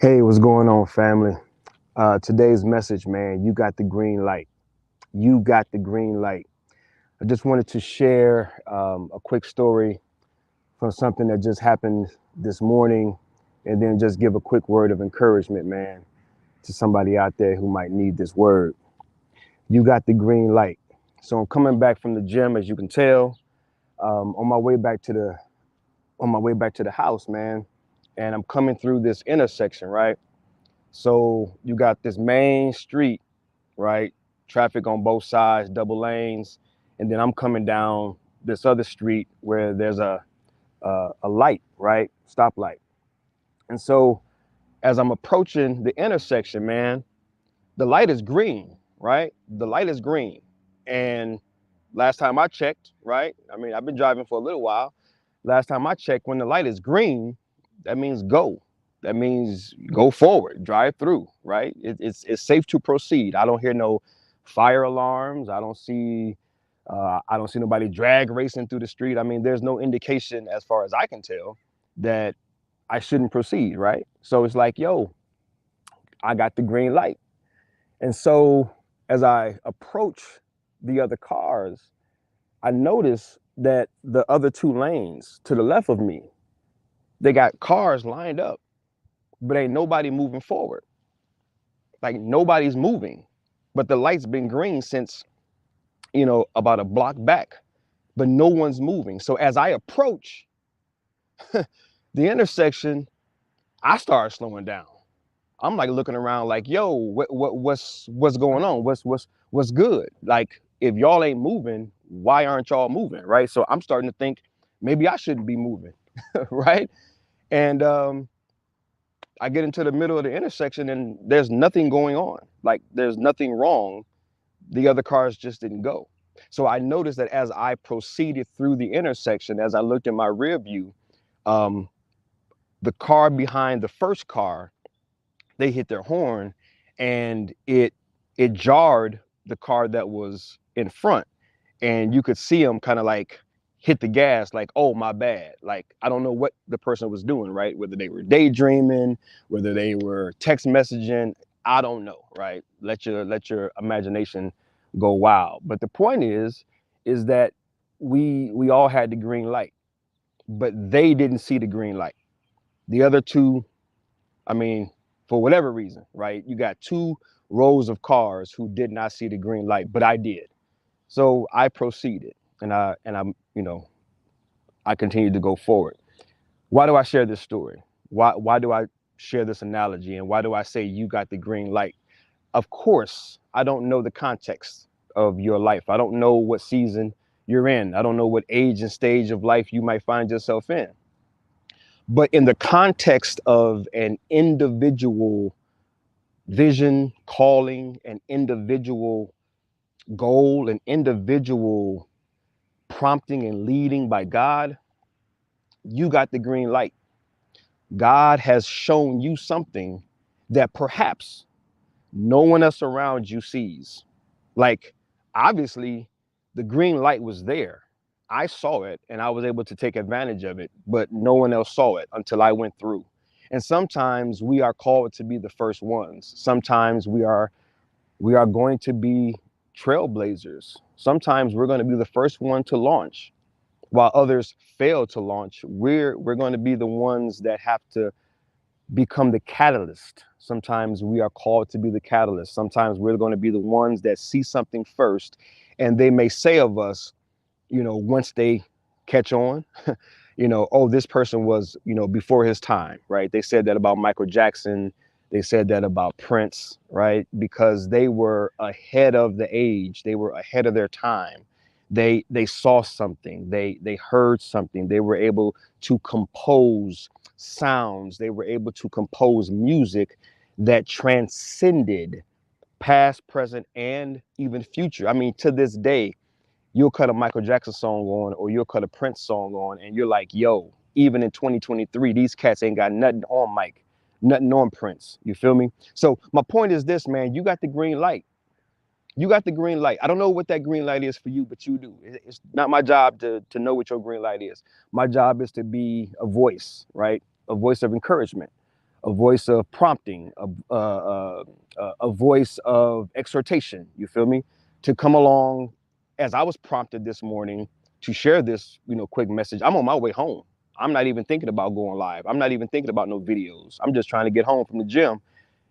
Hey, what's going on, family? Today's message, man, you got the green light. You got the green light. I just wanted to share a quick story from something that just happened this morning, and then just give a quick word of encouragement, man, to somebody out there who might need this word. You got the green light. So I'm coming back from the gym, as you can tell, on my way back to the house, man, and I'm coming through this intersection, right? So you got this main street, right? Traffic on both sides, double lanes, and then I'm coming down this other street where there's a light, right? Stoplight. And so as I'm approaching the intersection, man, the light is green, right? The light is green. And last time I checked, right? I mean, I've been driving for a little while. Last time I checked, when the light is green, that means go. That means go forward, drive through, right? It's safe to proceed. I don't hear no fire alarms. I don't see nobody drag racing through the street. I mean, there's no indication, as far as I can tell, that I shouldn't proceed, right? So it's like, yo, I got the green light. And so as I approach the other cars, I notice that the other two lanes to the left of me, they got cars lined up, but ain't nobody moving forward. Like nobody's moving, but the light's been green since, about a block back, but no one's moving. So as I approach the intersection, I start slowing down. I'm like looking around like, yo, what's going on? What's good? Like, if y'all ain't moving, why aren't y'all moving? Right. So I'm starting to think maybe I shouldn't be moving. Right. And I get into the middle of the intersection and there's nothing going on. Like, there's nothing wrong. The other cars just didn't go. So I noticed that as I proceeded through the intersection, as I looked in my rear view, um, the car behind the first car, they hit their horn, and it jarred the car that was in front, and you could see them kind of like hit the gas, like, oh, my bad. Like, I don't know what the person was doing, right? Whether they were daydreaming, whether they were text messaging, I don't know, right? Let your imagination go wild. But the point is that we all had the green light, but they didn't see the green light. The other two, I mean, for whatever reason, right? You got two rows of cars who did not see the green light, but I did. So I proceeded, and I continued to go forward. Why do I share this story? Why do I share this analogy, and why do I say you got the green light? Of course, I don't know the context of your life. I don't know what season you're in. I don't know what age and stage of life you might find yourself in. But in the context of an individual vision, calling, an individual goal, an individual prompting and leading by God, you got the green light. God has shown you something that perhaps no one else around you sees. Like, obviously, the green light was there. I saw it and I was able to take advantage of it, but no one else saw it until I went through. And sometimes we are called to be the first ones. Sometimes we are going to be trailblazers. Sometimes we're going to be the first one to launch. While others fail to launch, we're going to be the ones that have to become the catalyst. Sometimes we are called to be the catalyst. Sometimes we're going to be the ones that see something first, and they may say of us, once they catch on, oh, this person was, before his time, right? They said that about Michael Jackson. They said that about Prince, right? Because they were ahead of the age. They were ahead of their time. They saw something. They heard something. They were able to compose sounds. They were able to compose music that transcended past, present, and even future. I mean, to this day, you'll cut a Michael Jackson song on, or you'll cut a Prince song on, and you're like, yo, even in 2023, these cats ain't got nothing on Mike, nothing on Prince. You feel me? So my point is this, man, you got the green light. You got the green light. I don't know what that green light is for you, but you do. It's not my job to know what your green light is. My job is to be a voice, right? A voice of encouragement, a voice of prompting, a voice of exhortation. You feel me? To come along as I was prompted this morning to share this, quick message. I'm on my way home. I'm not even thinking about going live. I'm not even thinking about no videos. I'm just trying to get home from the gym.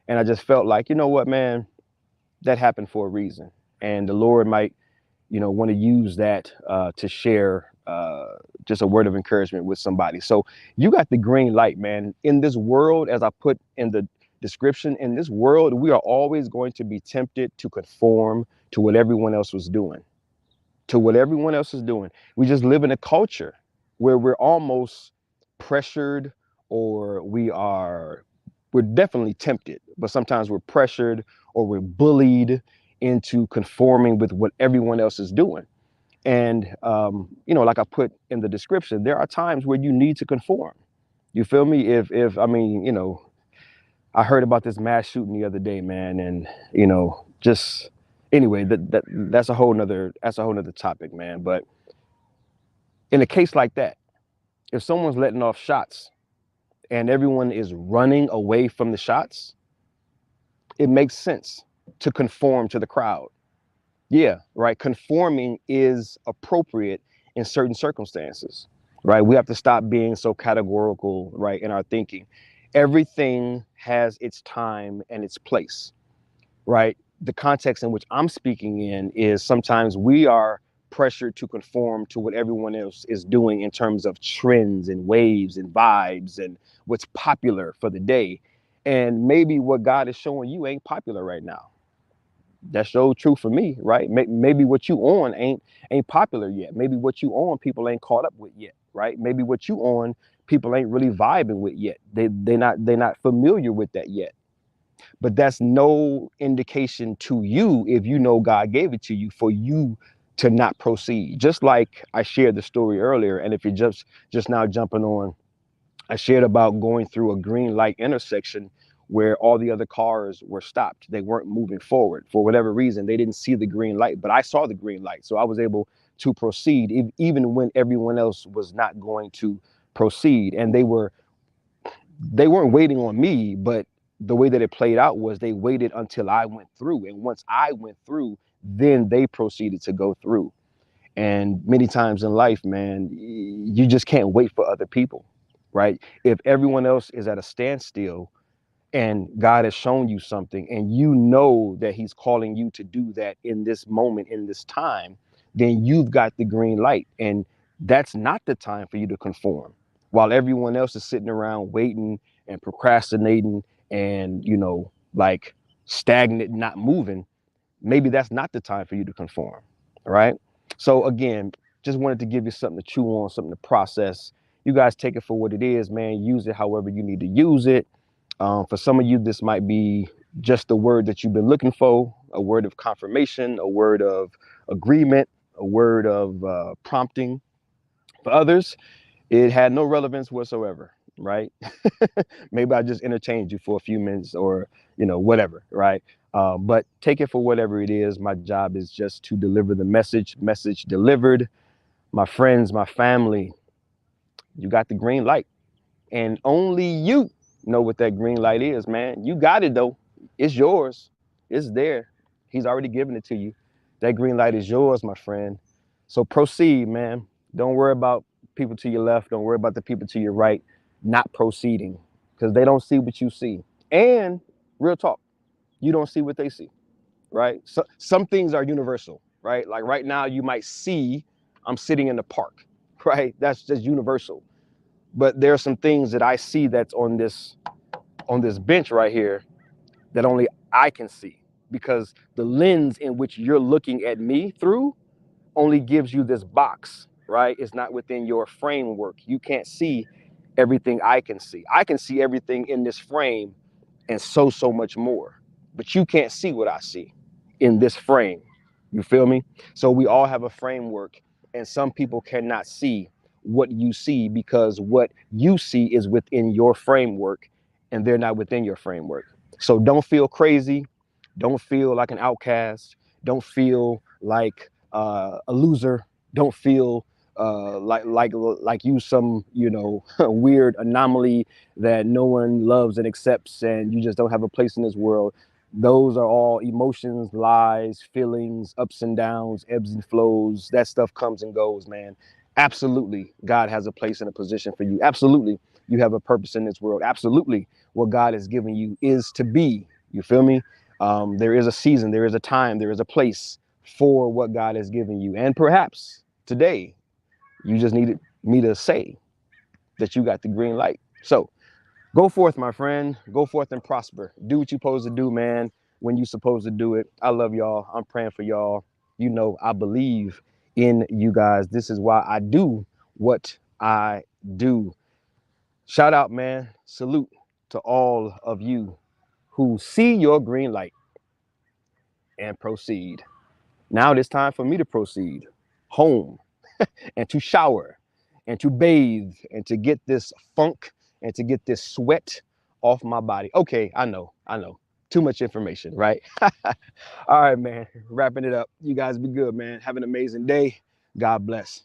And I just felt like, you know what, man, that happened for a reason. And the Lord might, want to use that to share just a word of encouragement with somebody. So you got the green light, man. In this world, as I put in the description, in this world, we are always going to be tempted to conform to what everyone else was doing, to what everyone else is doing. We just live in a culture where we're almost pressured, or we're definitely tempted, but sometimes we're pressured or we're bullied into conforming with what everyone else is doing. And, like I put in the description, there are times where you need to conform. You feel me? I heard about this mass shooting the other day, man. And, just anyway, that's a whole nother topic, man. But in a case like that, if someone's letting off shots and everyone is running away from the shots, it makes sense to conform to the crowd. Yeah, right. Conforming is appropriate in certain circumstances, right? We have to stop being so categorical, right, in our thinking. Everything has its time and its place, right? The context in which I'm speaking in is sometimes we are pressured to conform to what everyone else is doing in terms of trends and waves and vibes and what's popular for the day. And maybe what God is showing you ain't popular right now. That's so true for me, right? Maybe what you on ain't popular yet. Maybe what you on people ain't caught up with yet, right? Maybe what you on people ain't really vibing with yet. They're not familiar with that yet. But that's no indication to you, if you know God gave it to you, for you to not proceed. Just like I shared the story earlier, and if you're just now jumping on, I shared about going through a green light intersection where all the other cars were stopped. They weren't moving forward for whatever reason. They didn't see the green light, but I saw the green light. So I was able to proceed even when everyone else was not going to proceed. And they weren't waiting on me, but the way that it played out was they waited until I went through. And once I went through, then they proceeded to go through. And many times in life, man, you just can't wait for other people, right? If everyone else is at a standstill and God has shown you something and you know that he's calling you to do that in this moment, in this time, then you've got the green light. And that's not the time for you to conform. While everyone else is sitting around waiting and procrastinating and, like stagnant, not moving, maybe that's not the time for you to conform, right? So again, just wanted to give you something to chew on, something to process. You guys take it for what it is, man. Use it however you need to use it. For some of you, this might be just the word that you've been looking for, a word of confirmation, a word of agreement, a word of prompting. For others, it had no relevance whatsoever, right? Maybe I just entertained you for a few minutes or, whatever, right? But take it for whatever it is. My job is just to deliver the message delivered. My friends, my family, you got the green light. And only you know what that green light is, man. You got it, though. It's yours. It's there. He's already given it to you. That green light is yours, my friend. So proceed, man. Don't worry about people to your left. Don't worry about the people to your right not proceeding, because they don't see what you see. And real talk, you don't see what they see, right? So some things are universal, right? Like right now, you might see I'm sitting in the park, right? That's just universal. But there are some things that I see that's on this bench right here that only I can see, because the lens in which you're looking at me through only gives you this box, right? It's not within your framework. You can't see everything I can see. I can see everything in this frame and so much more, but you can't see what I see in this frame. You feel me? So we all have a framework, and some people cannot see what you see because what you see is within your framework and they're not within your framework. So don't feel crazy. Don't feel like an outcast. Don't feel like a loser. Don't feel like you some, you know, weird anomaly that no one loves and accepts, and you just don't have a place in this world. Those are all emotions, lies, feelings, ups and downs, ebbs and flows. That stuff comes and goes, man. Absolutely, God has a place and a position for you. Absolutely, you have a purpose in this world. Absolutely, what God has given you is to be. You feel me? There is a season, there is a time, there is a place for what God has given you. And perhaps today, you just needed me to say that you got the green light. So go forth, my friend. Go forth and prosper. Do what you're supposed to do, man, when you're supposed to do it. I love y'all. I'm praying for y'all. You know, I believe in you guys. This is why I do what I do. Shout out, man. Salute to all of you who see your green light and proceed. Now it's time for me to proceed home and to shower and to bathe and to get this funk and to get this sweat off my body. Okay, I know. Too much information, right? All right, man. Wrapping it up. You guys be good, man. Have an amazing day. God bless.